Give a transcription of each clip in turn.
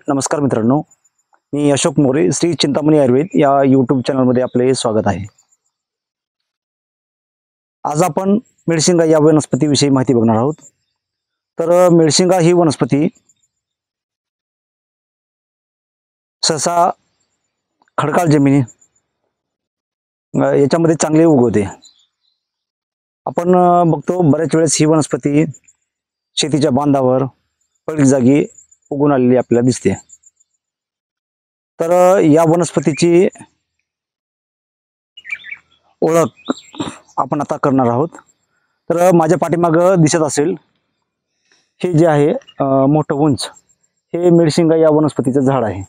नमस्कार मित्रांनो, मी अशोक मोरे श्री चिंतामणी आयुर्वेद या यूट्यूब चॅनलमध्ये आपले स्वागत आहे. आज आपण मेडशिंगा या वनस्पतीविषयी माहिती बघणार आहोत. तर मेडशिंगा ही वनस्पती सहसा खडकाळ जमिनी याच्यामध्ये चांगले उगवते. आपण बघतो बऱ्याच वेळेस ही वनस्पती शेतीच्या बांधावर पडीक जागी उगून आलेली आपल्याला दिसते. तर या वनस्पतीची ओळख आपण आता करणार आहोत. तर माझ्या पाठीमागं दिसत असेल हे जे आहे मोठं उंच हे मेडशिंगा या वनस्पतीचं झाड आहे.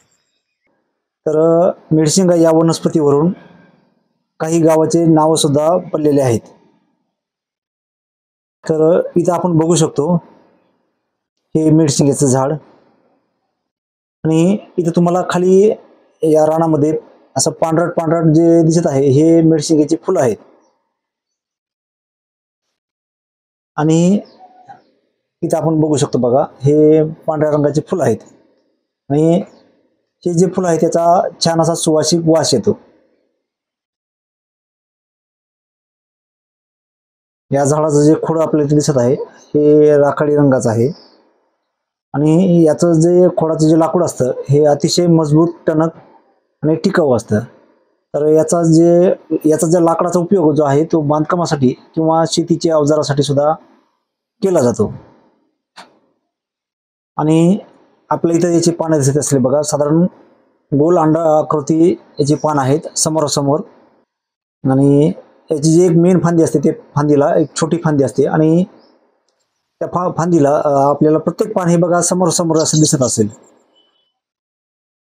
तर मेडशिंगा या वनस्पतीवरून काही गावाचे नाव सुद्धा पडलेले आहेत. तर इथं आपण बघू शकतो हे मेडशिंग्याचं झाड आणि इथं तुम्हाला खाली या रानामध्ये असं पांढरट पांढरट जे दिसत आहे हे मेडशिंग्याची फुलं आहेत. आणि इथं आपण बघू शकतो बघा हे पांढऱ्या रंगाचे फुलं आहेत आणि हे जे फुलं आहे त्याचा छान असा सुवासिक वास येतो. या झाडाचं जे खोड आपल्याला दिसत आहे हे राखाडी रंगाचं आहे आणि याचं जे खोडाचं जे लाकूड असतं हे अतिशय मजबूत, टणक आणि टिकाऊ असतं. तर याचा जो लाकडाचा उपयोग जो आहे तो बांधकामासाठी किंवा शेतीच्या अवजारासाठी सुद्धा केला जातो. आणि आपल्या इथं याची पानं दिसत असले बघा, साधारण गोल अंडा आकृती याची पान आहेत समोरासमोर. आणि याची जी एक मेन फांदी असते ते फांदीला एक छोटी फांदी असते आणि त्या फांदीला आपल्याला प्रत्येक पान हे बघा समोर असं दिसत असेल.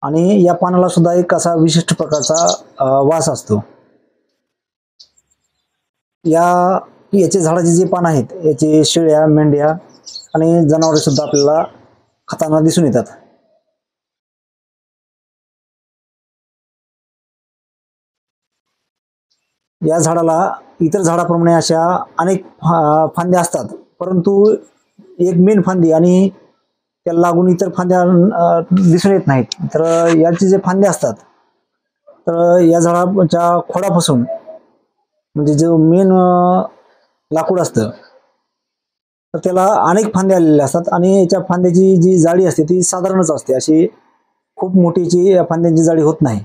आणि या पानाला सुद्धा एक असा विशिष्ट प्रकारचा वास असतो. याचे झाडाचे जे पान आहेत याचे शेळ्या, मेंढ्या आणि जनावरे सुद्धा आपल्याला खाताना दिसून येतात. या झाडाला इतर झाडाप्रमाणे अशा अनेक फांद्या असतात, परंतु एक मेन फांदी आणि त्याला लागून इतर फांद्या दिसून येत नाहीत. तर याचे जे फांदे असतात तर या झाडाच्या खोडापासून म्हणजे जो मेन लाकूड असतं तर त्याला अनेक फांद्या आलेल्या असतात आणि याच्या फांद्याची जी जाडी असते ती साधारणच असते, अशी खूप मोठीची या फांद्यांची जाडी होत नाही.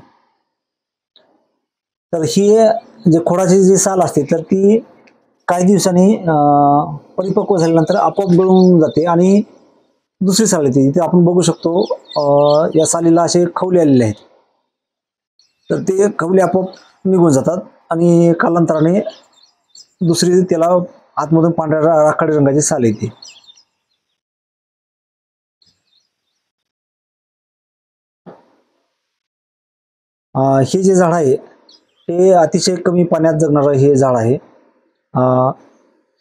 तर ही जे खोडाची जी साल असते तर ती काही दिवसांनी परिपक्व झाल्यानंतर आपोआप गळून जाते आणि दुसरी साल येते. इथे आपण बघू शकतो या सालीला असे खवले आलेले आहेत. तर ते खवले आपोआप निघून जातात आणि कालांतराने दुसरी त्याला आतमधून पांढऱ्या राखाडी रंगाची साल येते. हे जे झाड आहे हे अतिशय कमी पाण्यात जगणारं हे झाड आहे.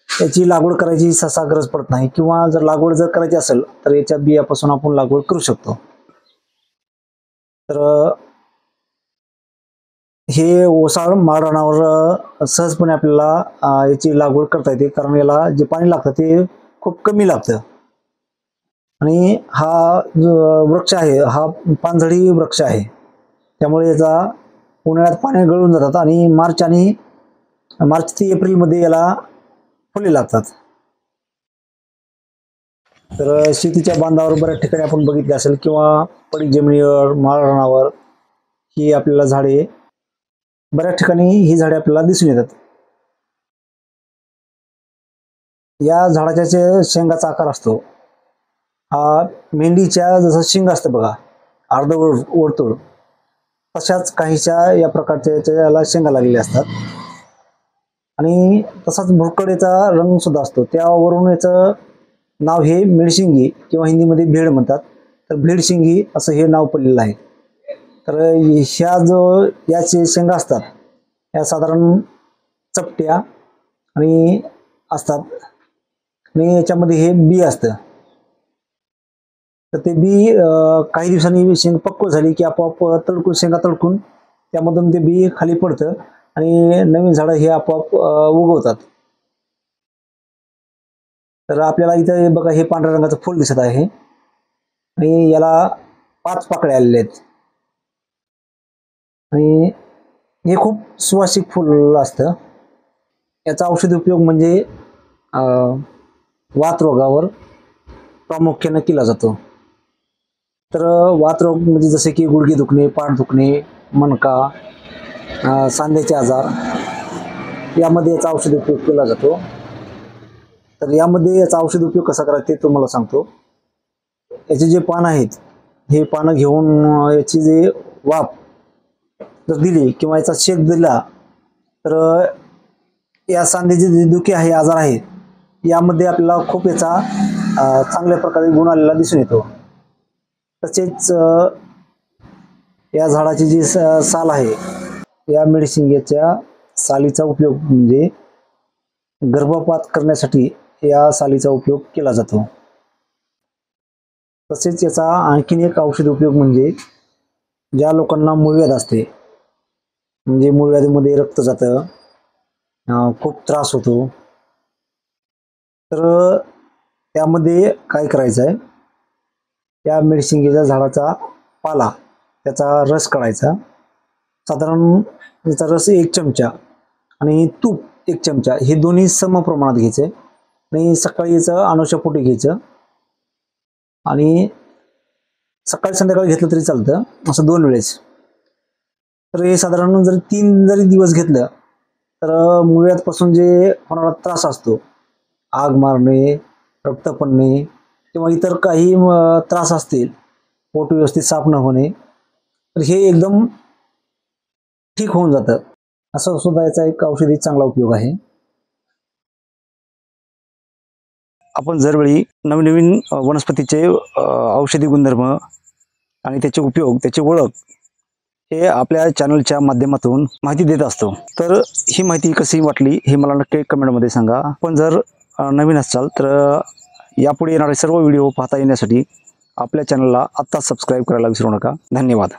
याची लागवड करायची सहसा गरज पडत नाही किंवा जर लागवड करायची असेल तर याच्या बियापासून आपण लागवड करू शकतो. तर हे ओसाळ माळरानावर सहजपणे आपल्याला याची लागवड करता येते, कारण याला जे पाणी लागतं ते खूप कमी लागतं. आणि हा जो वृक्ष आहे हा पानझडी वृक्ष आहे, त्यामुळे याचा उन्हाळ्यात पाने गळून जातात आणि मार्च ते एप्रिलमध्ये याला फुले लागतात. तर शेतीच्या बांधावर बऱ्याच ठिकाणी आपण बघितले असेल किंवा पडीक जमिनीवर, माळरानावर ही आपल्याला झाडे बऱ्याच ठिकाणी ही झाडे आपल्याला दिसून येतात. या झाडाच्या शेंगाचा आकार असतो हा मेंढीच्या जसं शिंग असतं बघा अर्ध वर्तुळ, तशाच काहीशा या प्रकारच्या याला शेंगा लागलेल्या असतात. आणि तसाच भुरकडेचा रंग सुद्धा असतो, त्यावरून याचं नाव हे मेडशिंगी किंवा हिंदीमध्ये भेड म्हणतात. तर भेडशिंगी असं हे नाव पडलेलं आहे. तर याचे शेंगा असतात या साधारण चपट्या आणि असतात आणि याच्यामध्ये हे बी असतं. तर ते बी काही दिवसांनी शेंग पक्व झाली की आपोआप शेंगा तळकून त्यामधून ते बी खाली पडतं आणि नवीन झाडं हे आपोआप उगवतात. तर आपल्याला इथं बघा हे पांढऱ्या रंगाचं फूल दिसत आहे आणि याला 5 पाकळ्या आलेल्या आहेत आणि हे खूप सुवासिक फुल असतं. याचा औषधी उपयोग म्हणजे वात रोगावर प्रामुख्याने केला जातो. तर वात रोग म्हणजे जसे की गुडघे दुखणे, पाठ दुखणे, मणका, सांध्याचे आजार यामध्ये याचा औषधी उपयोग केला जातो. तर यामध्ये याचा औषधी उपयोग कसा करायचा ते तुम्हाला सांगतो. याचे जे पान आहेत हे पानं घेऊन याची जे वाफ जर दिली किंवा याचा शेक दिला तर या सांधेचे जे दुखी आहे, आजार आहेत, यामध्ये आपल्याला खूप याचा चांगल्या प्रकारे गुण आलेला दिसून येतो. तसेच या झाडाची जी साल आहे, या मेडिसिंगेच्या सालीचा उपयोग म्हणजे गर्भपात करण्यासाठी या सालीचा उपयोग केला जातो. तसेच याचा आणखीन एक औषधी उपयोग म्हणजे ज्या लोकांना मूळव्याध असते, म्हणजे मूळव्याधीमध्ये रक्त जातं, खूप त्रास होतो, तर त्यामध्ये काय करायचं आहे, या मेडिसिंगेच्या झाडाचा पाला त्याचा रस काढायचा. साधारण त्याचा रस 1 चमचा आणि तूप 1 चमचा हे दोन्ही सम प्रमाणात घ्यायचे आणि सकाळी याचं अनुषापोटी घ्यायचं आणि सकाळी संध्याकाळी घेतलं तरी चालतं, असं 2 वेळेस. तर हे साधारण जर 3 जरी दिवस घेतलं तर मूळव्याधपासून जे होणारा त्रास असतो, आग मारणे, रक्त पडणे किंवा इतर काही त्रास असतील, पोट व्यवस्थित साफ न होणे, तर हे एकदम ठीक होऊन जातं. असं सुद्धा याचा एक औषधी चांगला उपयोग आहे. आपण दरवेळी नवीन नवीन वनस्पतीचे औषधी गुणधर्म आणि त्याचे उपयोग, त्याची ओळख हे आपल्या चॅनलच्या माध्यमातून माहिती देत असतो. तर ही माहिती कशी वाटली हे मला नक्की कमेंटमध्ये सांगा. पण जर नवीन असाल तर यापुढे येणारे सर्व व्हिडिओ पाहता येण्यासाठी आपल्या चॅनलला आत्ताच सबस्क्राईब करायला विसरू नका. धन्यवाद.